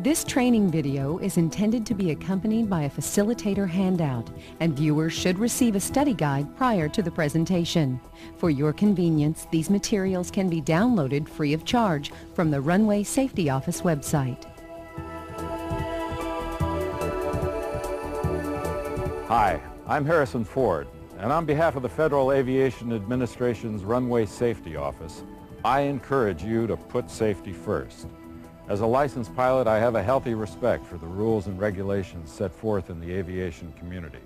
This training video is intended to be accompanied by a facilitator handout, and viewers should receive a study guide prior to the presentation. For your convenience, these materials can be downloaded free of charge from the Runway Safety Office website. Hi, I'm Harrison Ford, and on behalf of the Federal Aviation Administration's Runway Safety Office, I encourage you to put safety first. As a licensed pilot, I have a healthy respect for the rules and regulations set forth in the aviation community.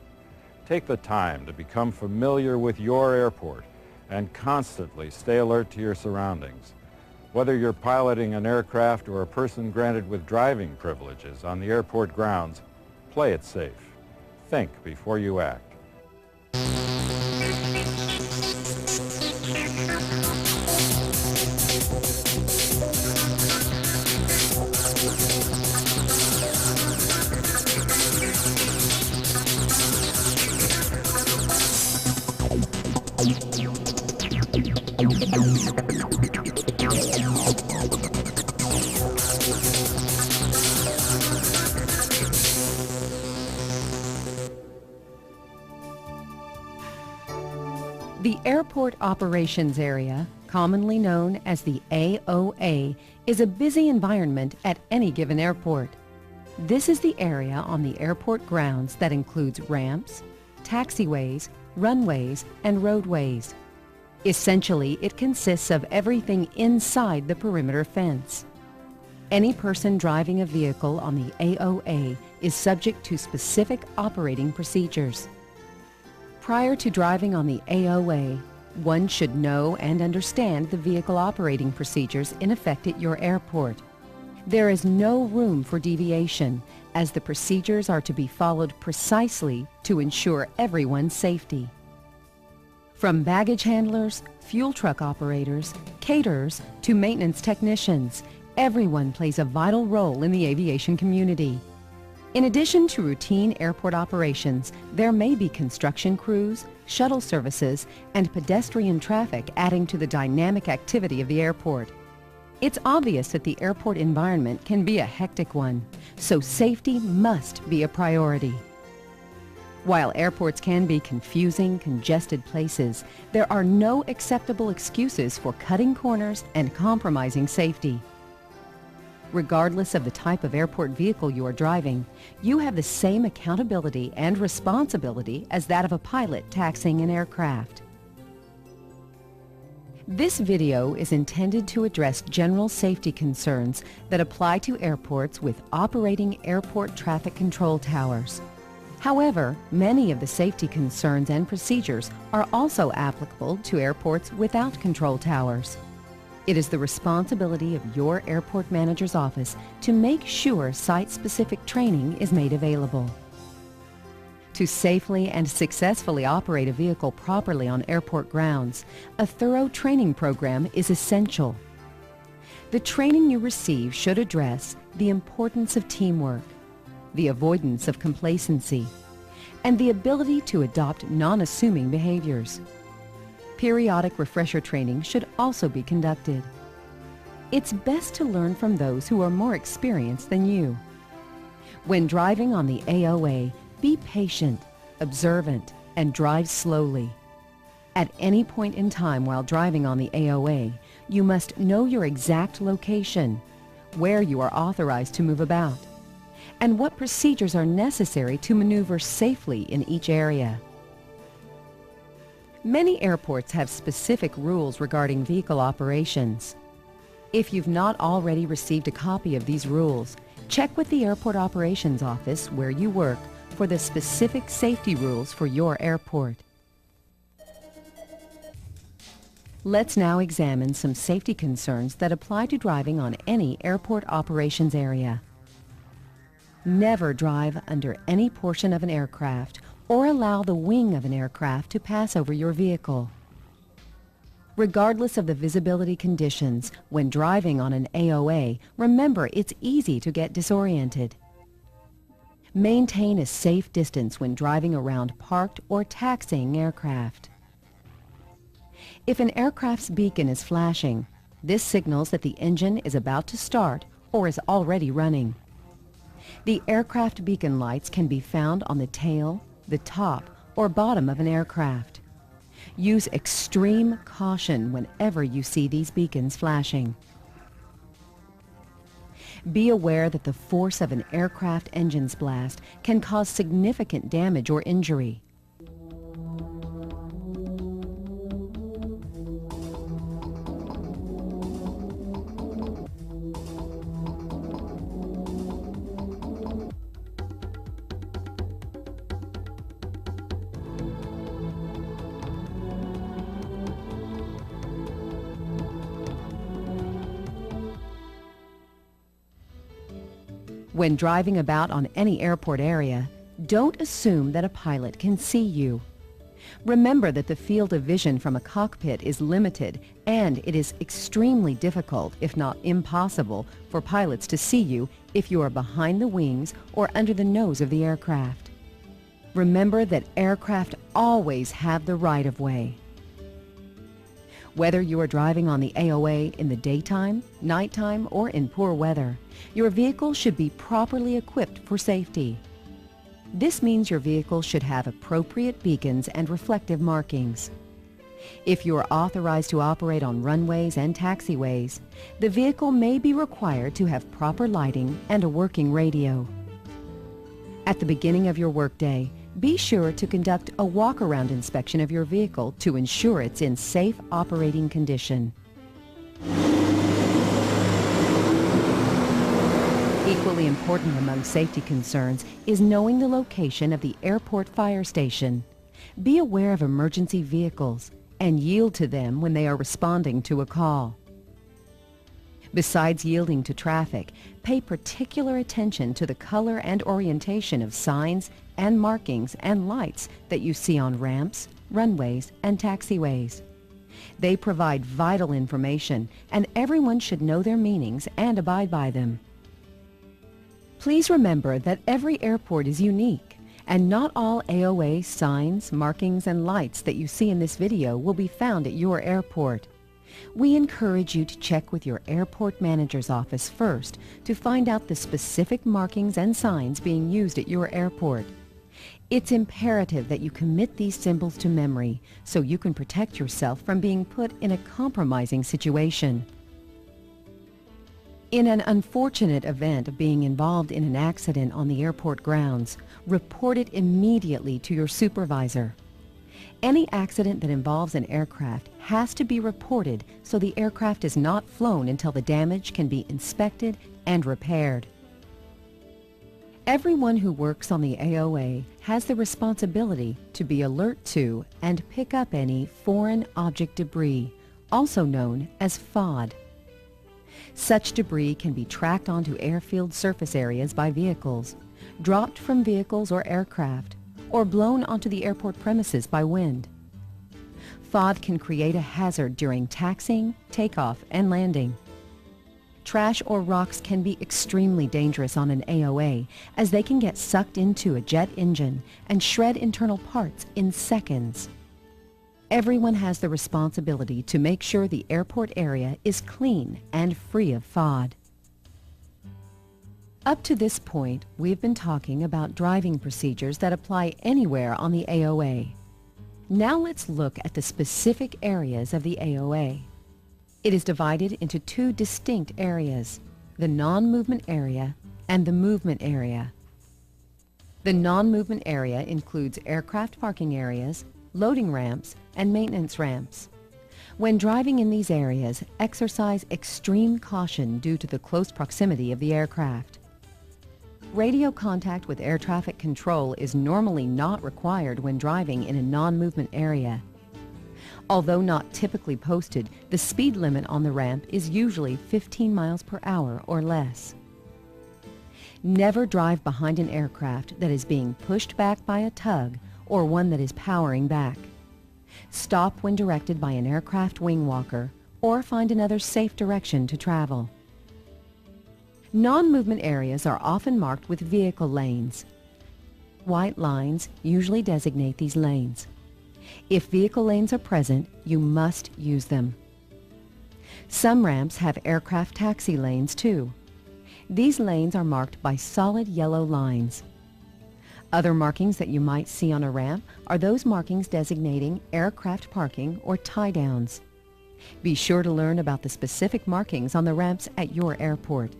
Take the time to become familiar with your airport and constantly stay alert to your surroundings. Whether you're piloting an aircraft or a person granted with driving privileges on the airport grounds, play it safe. Think before you act. The Airport Operations Area, commonly known as the AOA, is a busy environment at any given airport. This is the area on the airport grounds that includes ramps, taxiways, runways, and roadways. Essentially, it consists of everything inside the perimeter fence. Any person driving a vehicle on the AOA is subject to specific operating procedures. Prior to driving on the AOA, one should know and understand the vehicle operating procedures in effect at your airport. There is no room for deviation, as the procedures are to be followed precisely to ensure everyone's safety. From baggage handlers, fuel truck operators, caterers, to maintenance technicians, everyone plays a vital role in the aviation community. In addition to routine airport operations, there may be construction crews, shuttle services, and pedestrian traffic adding to the dynamic activity of the airport. It's obvious that the airport environment can be a hectic one, so safety must be a priority. While airports can be confusing, congested places, there are no acceptable excuses for cutting corners and compromising safety. Regardless of the type of airport vehicle you are driving, you have the same accountability and responsibility as that of a pilot taxiing an aircraft. This video is intended to address general safety concerns that apply to airports with operating airport traffic control towers. However, many of the safety concerns and procedures are also applicable to airports without control towers. It is the responsibility of your airport manager's office to make sure site-specific training is made available. To safely and successfully operate a vehicle properly on airport grounds, a thorough training program is essential. The training you receive should address the importance of teamwork, the avoidance of complacency, and the ability to adopt non-assuming behaviors. Periodic refresher training should also be conducted. It's best to learn from those who are more experienced than you. When driving on the AOA, be patient, observant, and drive slowly. At any point in time while driving on the AOA, you must know your exact location, where you are authorized to move about, and what procedures are necessary to maneuver safely in each area. Many airports have specific rules regarding vehicle operations. If you've not already received a copy of these rules, check with the Airport Operations Office where you work for the specific safety rules for your airport. Let's now examine some safety concerns that apply to driving on any airport operations area. Never drive under any portion of an aircraft or allow the wing of an aircraft to pass over your vehicle. Regardless of the visibility conditions, when driving on an AOA, remember it's easy to get disoriented. Maintain a safe distance when driving around parked or taxiing aircraft. If an aircraft's beacon is flashing, this signals that the engine is about to start or is already running. The aircraft beacon lights can be found on the tail, the top, or bottom of an aircraft. Use extreme caution whenever you see these beacons flashing. Be aware that the force of an aircraft engine's blast can cause significant damage or injury. When driving about on any airport area, don't assume that a pilot can see you. Remember that the field of vision from a cockpit is limited, and it is extremely difficult, if not impossible, for pilots to see you if you are behind the wings or under the nose of the aircraft. Remember that aircraft always have the right-of-way. Whether you are driving on the AOA in the daytime, nighttime, or in poor weather, your vehicle should be properly equipped for safety. This means your vehicle should have appropriate beacons and reflective markings. If you are authorized to operate on runways and taxiways, the vehicle may be required to have proper lighting and a working radio. At the beginning of your workday, be sure to conduct a walk-around inspection of your vehicle to ensure it's in safe operating condition. Equally important among safety concerns is knowing the location of the airport fire station. Be aware of emergency vehicles and yield to them when they are responding to a call. Besides yielding to traffic, pay particular attention to the color and orientation of signs and markings and lights that you see on ramps, runways, and taxiways. They provide vital information, and everyone should know their meanings and abide by them. Please remember that every airport is unique, and not all AOA signs, markings, and lights that you see in this video will be found at your airport. We encourage you to check with your airport manager's office first to find out the specific markings and signs being used at your airport. It's imperative that you commit these symbols to memory so you can protect yourself from being put in a compromising situation. In an unfortunate event of being involved in an accident on the airport grounds, report it immediately to your supervisor. Any accident that involves an aircraft has to be reported so the aircraft is not flown until the damage can be inspected and repaired. Everyone who works on the AOA has the responsibility to be alert to and pick up any foreign object debris, also known as FOD. Such debris can be tracked onto airfield surface areas by vehicles, dropped from vehicles or aircraft, or blown onto the airport premises by wind. FOD can create a hazard during taxiing, takeoff, and landing. Trash or rocks can be extremely dangerous on an AOA as they can get sucked into a jet engine and shred internal parts in seconds. Everyone has the responsibility to make sure the airport area is clean and free of FOD. Up to this point, we've been talking about driving procedures that apply anywhere on the AOA. Now let's look at the specific areas of the AOA. It is divided into two distinct areas, the non-movement area and the movement area. The non-movement area includes aircraft parking areas, loading ramps, and maintenance ramps. When driving in these areas, exercise extreme caution due to the close proximity of the aircraft. Radio contact with air traffic control is normally not required when driving in a non-movement area. Although not typically posted, the speed limit on the ramp is usually 15 miles per hour or less. Never drive behind an aircraft that is being pushed back by a tug or one that is powering back. Stop when directed by an aircraft wing walker or find another safe direction to travel. Non-movement areas are often marked with vehicle lanes. White lines usually designate these lanes. If vehicle lanes are present, you must use them. Some ramps have aircraft taxi lanes too. These lanes are marked by solid yellow lines. Other markings that you might see on a ramp are those markings designating aircraft parking or tie-downs. Be sure to learn about the specific markings on the ramps at your airport.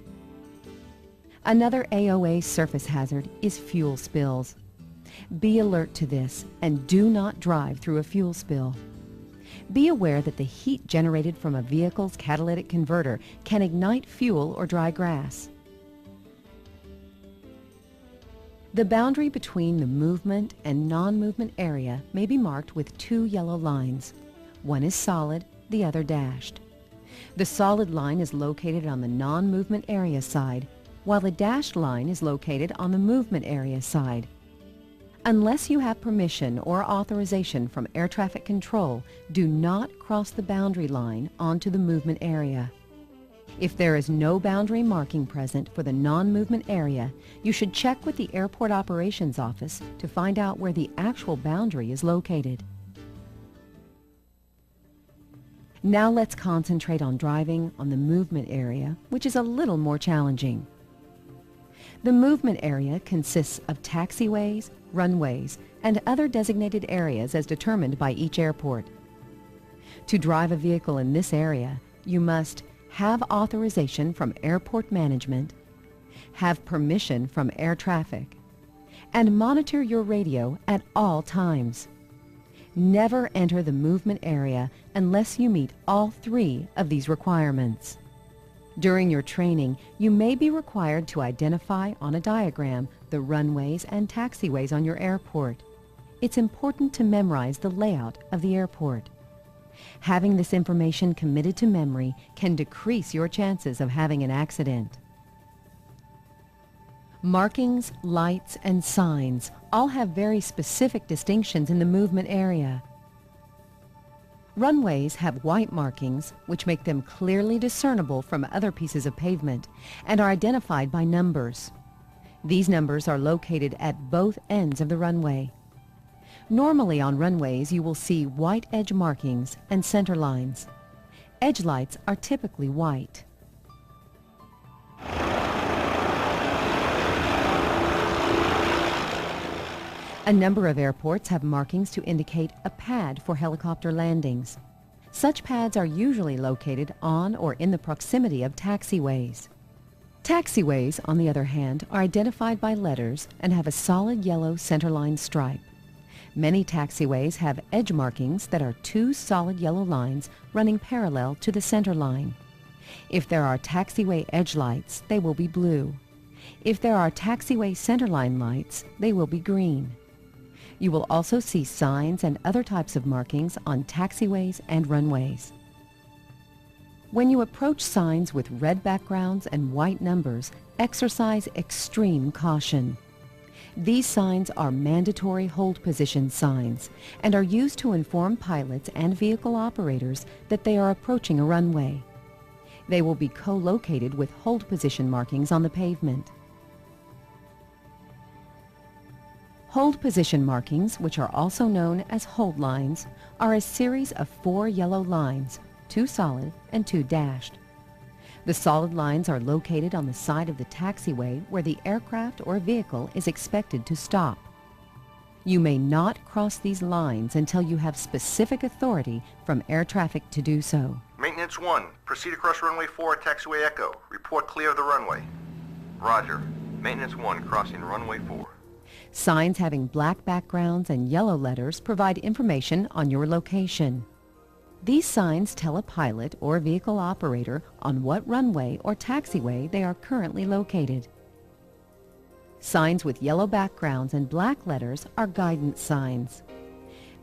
Another AOA surface hazard is fuel spills. Be alert to this and do not drive through a fuel spill. Be aware that the heat generated from a vehicle's catalytic converter can ignite fuel or dry grass. The boundary between the movement and non-movement area may be marked with two yellow lines. One is solid, the other dashed. The solid line is located on the non-movement area side, while the dashed line is located on the movement area side. Unless you have permission or authorization from air traffic control, do not cross the boundary line onto the movement area. If there is no boundary marking present for the non-movement area, you should check with the Airport Operations Office to find out where the actual boundary is located. Now let's concentrate on driving on the movement area, which is a little more challenging. The movement area consists of taxiways, runways, and other designated areas as determined by each airport. To drive a vehicle in this area, you must have authorization from airport management, have permission from air traffic, and monitor your radio at all times. Never enter the movement area unless you meet all three of these requirements. During your training, you may be required to identify on a diagram the runways and taxiways on your airport. It's important to memorize the layout of the airport. Having this information committed to memory can decrease your chances of having an accident. Markings, lights, and signs all have very specific distinctions in the movement area. Runways have white markings, which make them clearly discernible from other pieces of pavement and are identified by numbers. These numbers are located at both ends of the runway. Normally on runways you will see white edge markings and center lines. Edge lights are typically white. A number of airports have markings to indicate a pad for helicopter landings. Such pads are usually located on or in the proximity of taxiways. Taxiways, on the other hand, are identified by letters and have a solid yellow centerline stripe. Many taxiways have edge markings that are two solid yellow lines running parallel to the center line. If there are taxiway edge lights, they will be blue. If there are taxiway centerline lights, they will be green. You will also see signs and other types of markings on taxiways and runways. When you approach signs with red backgrounds and white numbers, exercise extreme caution. These signs are mandatory hold position signs and are used to inform pilots and vehicle operators that they are approaching a runway. They will be co-located with hold position markings on the pavement. Hold position markings, which are also known as hold lines, are a series of 4 yellow lines, 2 solid and 2 dashed. The solid lines are located on the side of the taxiway where the aircraft or vehicle is expected to stop. You may not cross these lines until you have specific authority from air traffic to do so. Maintenance 1, proceed across runway 4 at taxiway Echo. Report clear of the runway. Roger. Maintenance 1, crossing runway 4. Signs having black backgrounds and yellow letters provide information on your location. These signs tell a pilot or vehicle operator on what runway or taxiway they are currently located. Signs with yellow backgrounds and black letters are guidance signs.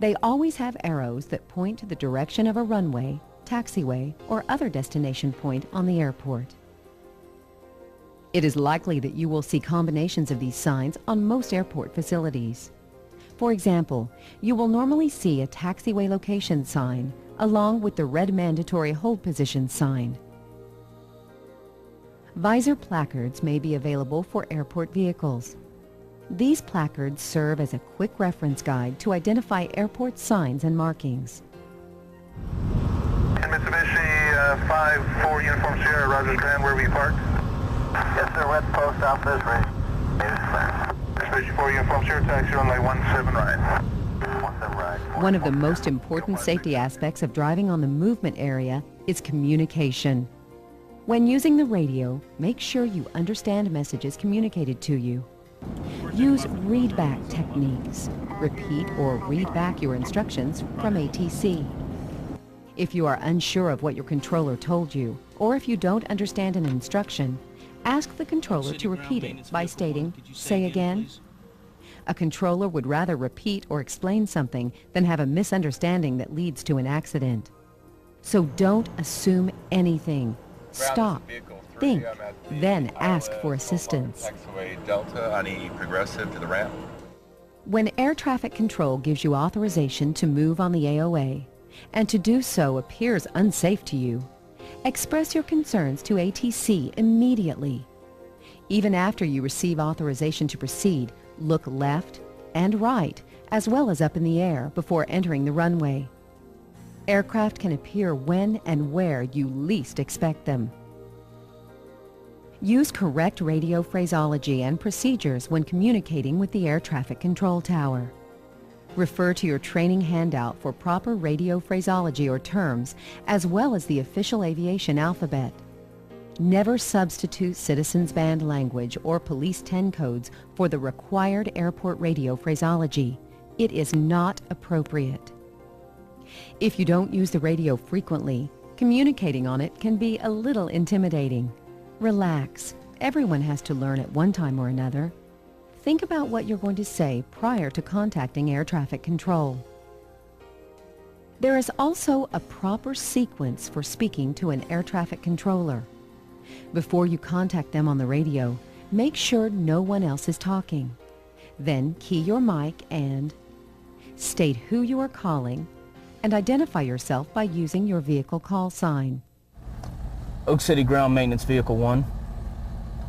They always have arrows that point to the direction of a runway, taxiway, or other destination point on the airport. It is likely that you will see combinations of these signs on most airport facilities. For example, you will normally see a taxiway location sign along with the red mandatory hold position sign. Visor placards may be available for airport vehicles. These placards serve as a quick reference guide to identify airport signs and markings. Mitsubishi 5-4 Uniform Sierra, Rogers Grand, where we parked? Yes, sir. Red post office, ready. Station 4 uniform, sure, taxi runway 17 right. 17 right. One of the most important safety aspects of driving on the movement area is communication. When using the radio, make sure you understand messages communicated to you. Use read-back techniques. Repeat or read back your instructions from ATC. If you are unsure of what your controller told you, or if you don't understand an instruction, ask the controller to repeat it by stating, "Say again." A controller would rather repeat or explain something than have a misunderstanding that leads to an accident. So don't assume anything. Stop, think, then ask for assistance. Taxiway Delta on E progressive to the ramp. When air traffic control gives you authorization to move on the AOA, and to do so appears unsafe to you, express your concerns to ATC immediately. Even after you receive authorization to proceed, look left and right, as well as up in the air before entering the runway. Aircraft can appear when and where you least expect them. Use correct radio phraseology and procedures when communicating with the air traffic control tower. Refer to your training handout for proper radio phraseology or terms, as well as the official aviation alphabet. Never substitute Citizens Band language or Police 10 codes for the required airport radio phraseology. It is not appropriate. If you don't use the radio frequently, communicating on it can be a little intimidating. Relax. Everyone has to learn at one time or another. Think about what you're going to say prior to contacting air traffic control. There is also a proper sequence for speaking to an air traffic controller. Before you contact them on the radio, make sure no one else is talking. Then key your mic and state who you are calling and identify yourself by using your vehicle call sign. Oak City Ground Maintenance Vehicle 1.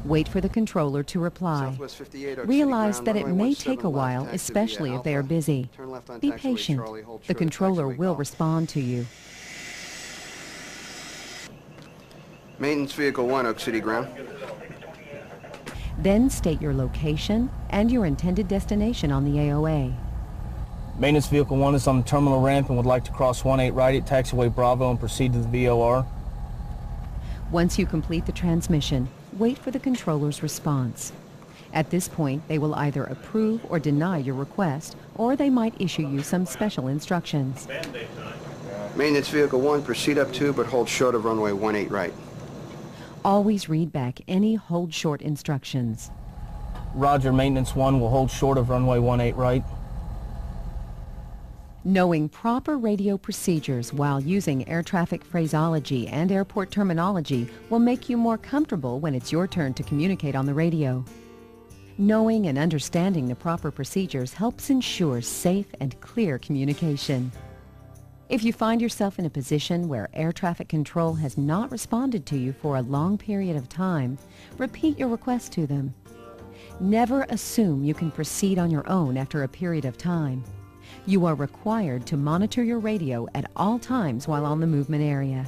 Wait for the controller to reply. Southwest 58, Oak Realize City that Ground, it runway may 17 take a left, while, taxi especially via if they are Alpha. busy. Turn left on Be taxiway patient. Charlie, hold The short of controller taxiway will golf. respond to you. Maintenance Vehicle 1, Oak City Ground. Then state your location and your intended destination on the AOA. Maintenance Vehicle 1 is on the terminal ramp and would like to cross 18 right at taxiway Bravo and proceed to the VOR. Once you complete the transmission, wait for the controller's response. At this point, they will either approve or deny your request, or they might issue you some special instructions. Maintenance Vehicle 1, proceed up to but hold short of runway 18 right. Always read back any hold short instructions. Roger, Maintenance 1 will hold short of runway 18 right. Knowing proper radio procedures while using air traffic phraseology and airport terminology will make you more comfortable when it's your turn to communicate on the radio. Knowing and understanding the proper procedures helps ensure safe and clear communication. If you find yourself in a position where air traffic control has not responded to you for a long period of time, repeat your request to them. Never assume you can proceed on your own after a period of time. You are required to monitor your radio at all times while on the movement area.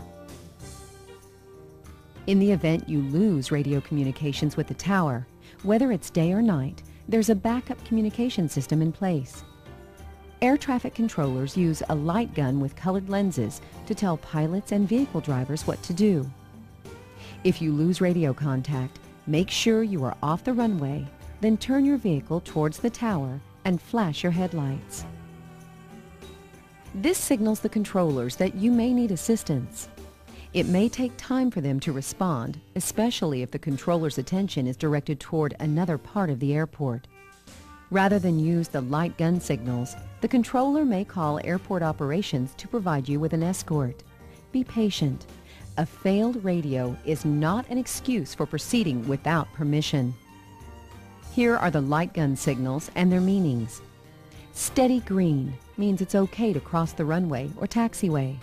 In the event you lose radio communications with the tower, whether it's day or night, there's a backup communication system in place. Air traffic controllers use a light gun with colored lenses to tell pilots and vehicle drivers what to do. If you lose radio contact, make sure you are off the runway, then turn your vehicle towards the tower and flash your headlights. This signals the controllers that you may need assistance. It may take time for them to respond, especially if the controller's attention is directed toward another part of the airport. Rather than use the light gun signals, the controller may call airport operations to provide you with an escort. Be patient. A failed radio is not an excuse for proceeding without permission. Here are the light gun signals and their meanings. Steady green means it's okay to cross the runway or taxiway.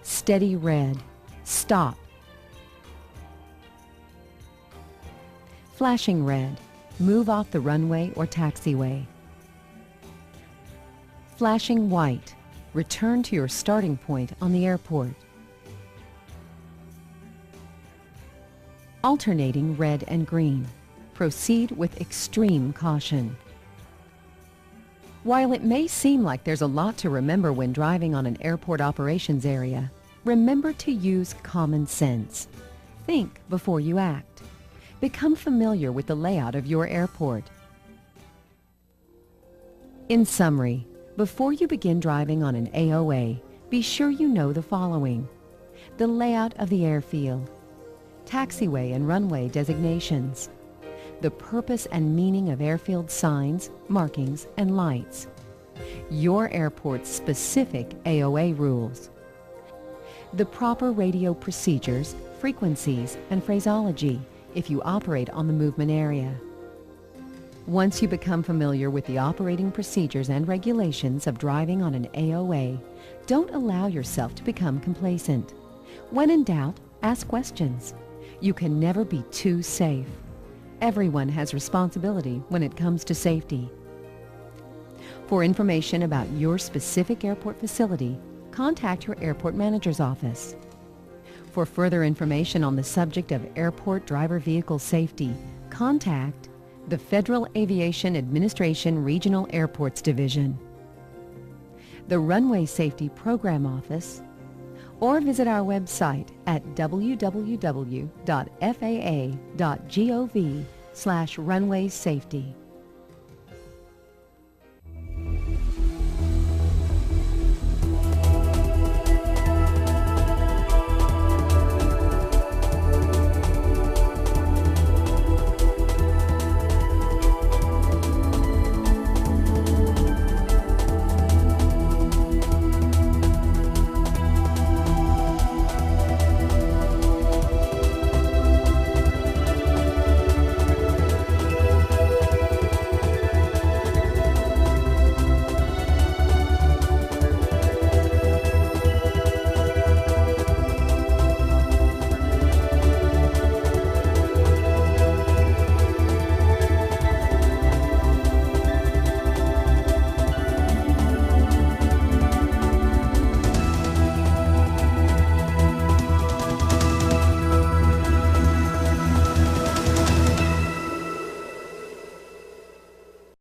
Steady red, stop. Flashing red, move off the runway or taxiway. Flashing white, return to your starting point on the airport. alternating red and green. Proceed with extreme caution. While it may seem like there's a lot to remember when driving on an airport operations area, remember to use common sense. Think before you act. Become familiar with the layout of your airport. In summary, before you begin driving on an AOA, be sure you know the following: the layout of the airfield, taxiway and runway designations, the purpose and meaning of airfield signs, markings, and lights, your airport's specific AOA rules, the proper radio procedures, frequencies, and phraseology if you operate on the movement area. Once you become familiar with the operating procedures and regulations of driving on an AOA, don't allow yourself to become complacent. When in doubt, ask questions. You can never be too safe. Everyone has responsibility when it comes to safety. For information about your specific airport facility, contact your airport manager's office. For further information on the subject of airport driver vehicle safety, contact the Federal Aviation Administration Regional Airports Division, the Runway Safety Program Office, or visit our website at www.faa.gov/runway safety.